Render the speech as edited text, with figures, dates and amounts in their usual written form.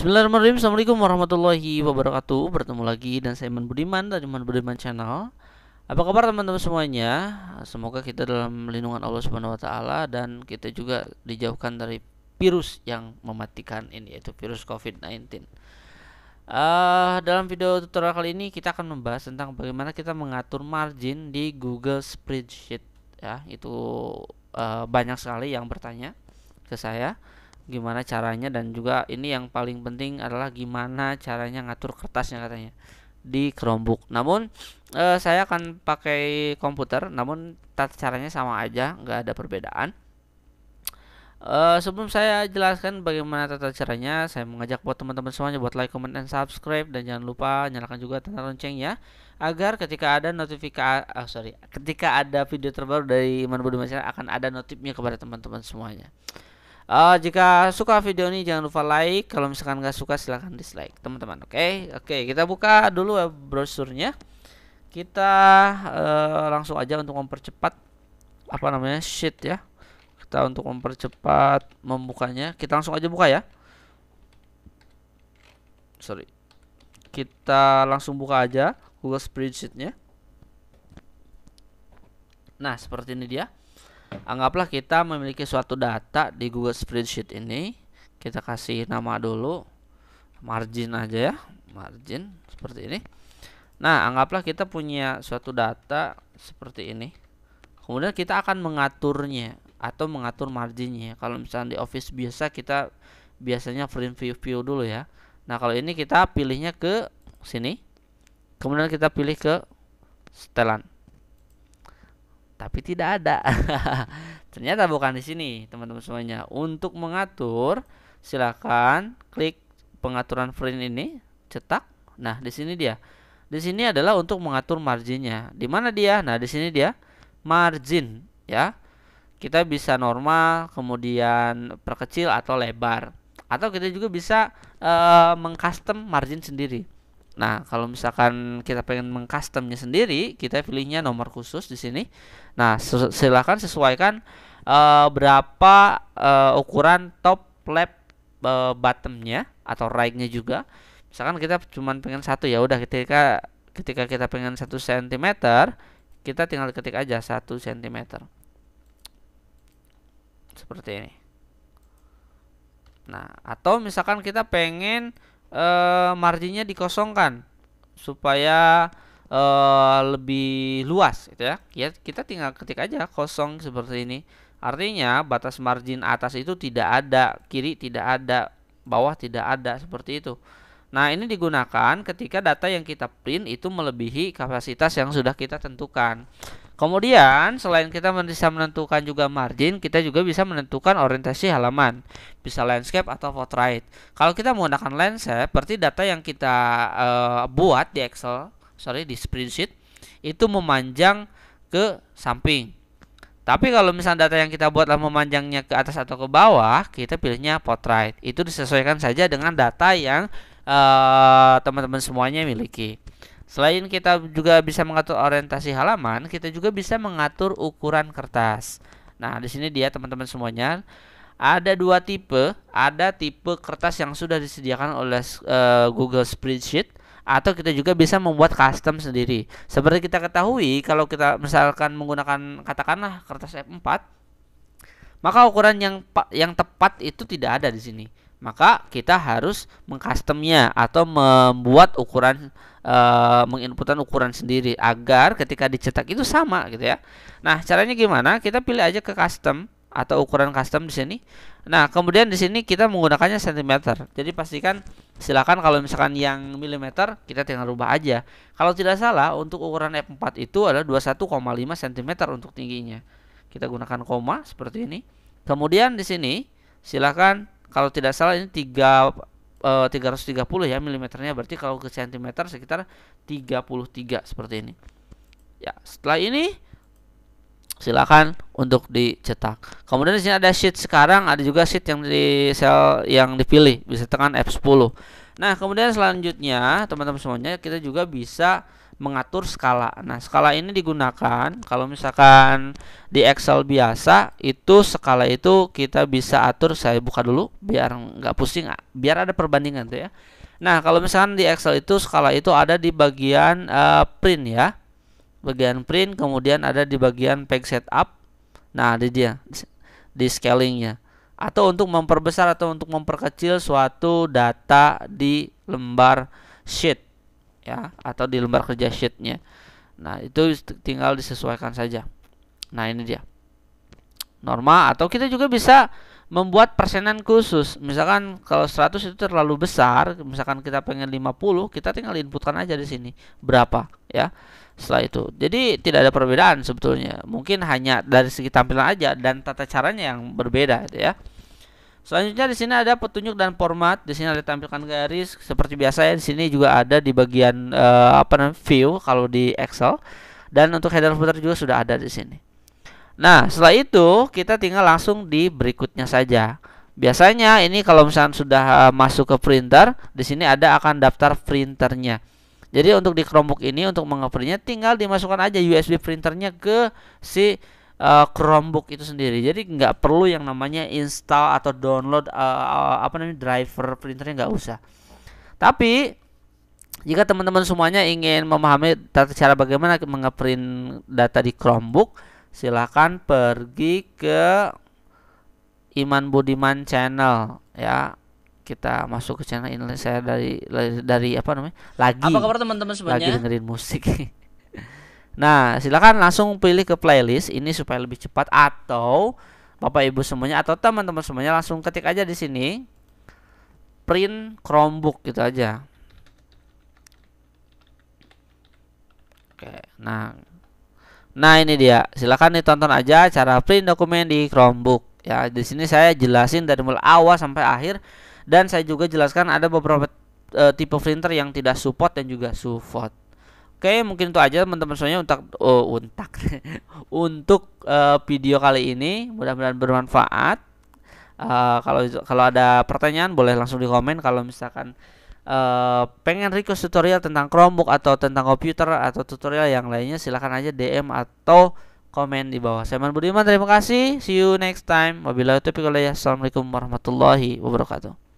Bismillahirrahmanirrahim. Assalamualaikum warahmatullahi wabarakatuh. Bertemu lagi dan saya Iman Budiman dari Iman Budiman Channel. Apa kabar teman-teman semuanya? Semoga kita dalam lindungan Allah Subhanahu wa taala dan kita juga dijauhkan dari virus yang mematikan ini, yaitu virus COVID-19. Dalam video tutorial kali ini kita akan membahas tentang bagaimana kita mengatur margin di Google Spreadsheet. Ya, itu banyak sekali yang bertanya ke saya gimana caranya, dan juga ini yang paling penting adalah gimana caranya ngatur kertasnya katanya di Chromebook. Namun saya akan pakai komputer, namun tata caranya sama aja, nggak ada perbedaan. Sebelum saya jelaskan bagaimana tata caranya, saya mengajak buat teman-teman semuanya buat like, comment, dan subscribe, dan jangan lupa nyalakan juga tanda loncengnya agar ketika ada ketika ada video terbaru dari Iman Budiman Channel akan ada notifnya kepada teman-teman semuanya. Jika suka video ini jangan lupa like, kalau misalkan nggak suka silahkan dislike teman-teman. Oke, kita buka dulu web browsernya. Kita langsung aja untuk mempercepat sheet ya. Kita untuk mempercepat membukanya, kita langsung aja buka ya. Kita langsung buka aja Google Spreadsheet-nya. Nah, seperti ini dia. Anggaplah kita memiliki suatu data di Google Spreadsheet ini. Kita kasih nama dulu, margin aja ya, margin seperti ini. Nah, anggaplah kita punya suatu data seperti ini. Kemudian kita akan mengaturnya atau mengatur marginnya. Kalau misalnya di Office biasa kita biasanya print view dulu ya. Nah, kalau ini kita pilihnya ke sini. Kemudian kita pilih ke setelan. Tapi tidak ada. Ternyata bukan di sini, teman-teman semuanya. Untuk mengatur, silakan klik pengaturan print ini, cetak. Nah, di sini dia. Di sini adalah untuk mengatur marginnya. Di mana dia? Nah, di sini dia margin, ya. Kita bisa normal, kemudian perkecil atau lebar. Atau kita juga bisa mengcustom margin sendiri. Nah, kalau misalkan kita pengen mengcustomnya sendiri, kita pilihnya nomor khusus di sini. Nah, silakan sesuaikan berapa ukuran top, left, bottomnya atau right-nya juga. Misalkan kita cuma pengen satu, ya udah ketika kita pengen 1 cm, kita tinggal ketik aja 1 cm. Seperti ini. Nah, atau misalkan kita pengen marginnya dikosongkan supaya lebih luas gitu ya. Kita tinggal ketik aja kosong seperti ini. Artinya batas margin atas itu tidak ada, kiri tidak ada, bawah tidak ada, seperti itu. Nah, ini digunakan ketika data yang kita print itu melebihi kapasitas yang sudah kita tentukan. Kemudian selain kita bisa menentukan juga margin, kita juga bisa menentukan orientasi halaman, bisa landscape atau portrait. Kalau kita menggunakan landscape, berarti data yang kita buat di di spreadsheet itu memanjang ke samping. Tapi kalau misalnya data yang kita buatlah memanjangnya ke atas atau ke bawah, kita pilihnya portrait. Itu disesuaikan saja dengan data yang teman-teman semuanya miliki. Selain kita juga bisa mengatur orientasi halaman, kita juga bisa mengatur ukuran kertas. Nah, di sini dia teman-teman semuanya. Ada dua tipe. Ada tipe kertas yang sudah disediakan oleh Google Spreadsheet, atau kita juga bisa membuat custom sendiri. Seperti kita ketahui, kalau kita misalkan menggunakan katakanlah kertas F4, maka ukuran yang tepat itu tidak ada di sini. Maka kita harus mengcustomnya atau membuat ukuran, menginputkan ukuran sendiri agar ketika dicetak itu sama gitu ya. Nah, caranya gimana? Kita pilih aja ke custom atau ukuran custom di sini. Nah, kemudian di sini kita menggunakannya cm. Jadi pastikan, silakan kalau misalkan yang milimeter kita tinggal rubah aja. Kalau tidak salah untuk ukuran F4 itu adalah 21,5 cm untuk tingginya. Kita gunakan koma seperti ini. Kemudian di sini silakan, kalau tidak salah ini 330 ya milimeternya, berarti kalau ke sentimeter sekitar 33 seperti ini. Ya, setelah ini silakan untuk dicetak. Kemudian di sini ada sheet, sekarang ada juga sheet yang di sel yang dipilih, bisa tekan F10. Nah, kemudian selanjutnya teman-teman semuanya kita juga bisa mengatur skala. Nah, skala ini digunakan kalau misalkan di Excel biasa itu skala itu kita bisa atur. Saya buka dulu biar nggak pusing, biar ada perbandingan tuh ya. Nah, kalau misalkan di Excel itu skala itu ada di bagian print ya. Bagian print, kemudian ada di bagian page setup. Nah, di dia di scalingnya. Atau untuk memperbesar atau untuk memperkecil suatu data di lembar sheet ya, atau di lembar kerja sheetnya. Nah, itu tinggal disesuaikan saja. Nah, ini dia norma, atau kita juga bisa membuat persenan khusus. Misalkan kalau 100 itu terlalu besar, misalkan kita pengen 50, kita tinggal inputkan aja di sini berapa ya. Setelah itu, jadi tidak ada perbedaan sebetulnya. Mungkin hanya dari segi tampilan aja dan tata caranya yang berbeda gitu ya. Selanjutnya di sini ada petunjuk dan format. Di sini ada tampilkan garis seperti biasa ya. Di sini juga ada di bagian view kalau di Excel. Dan untuk header footer juga sudah ada di sini. Nah, setelah itu kita tinggal langsung di berikutnya saja. Biasanya ini kalau misalnya sudah masuk ke printer, di sini ada akan daftar printernya. Jadi untuk di Chromebook ini untuk mengeprintnya tinggal dimasukkan aja USB printernya ke si Chromebook itu sendiri. Jadi nggak perlu yang namanya install atau download driver printernya, nggak usah. Tapi jika teman-teman semuanya ingin memahami tata cara bagaimana mengeprint data di Chromebook, silahkan pergi ke Iman Budiman channel ya. Kita masuk ke channel ini. Saya dari apa namanya? Apa kabar teman-teman semuanya? Lagi dengerin musik. Nah, silakan langsung pilih ke playlist ini supaya lebih cepat, atau Bapak Ibu semuanya atau teman-teman semuanya langsung ketik aja di sini print Chromebook gitu aja. Oke, nah ini dia. Silakan ditonton aja cara print dokumen di Chromebook. Ya, di sini saya jelasin dari mulai awal sampai akhir, dan saya juga jelaskan ada beberapa tipe printer yang tidak support dan juga support. Oke, mungkin itu aja teman-teman semuanya untuk video kali ini. Mudah-mudahan bermanfaat. Kalau ada pertanyaan boleh langsung di komen. Kalau misalkan pengen request tutorial tentang Chromebook atau tentang komputer atau tutorial yang lainnya, silahkan aja DM atau komen di bawah. Saya Iman Budiman, terima kasih. See you next time. Wabillahi taufiq wal hidayah. Assalamualaikum warahmatullahi wabarakatuh.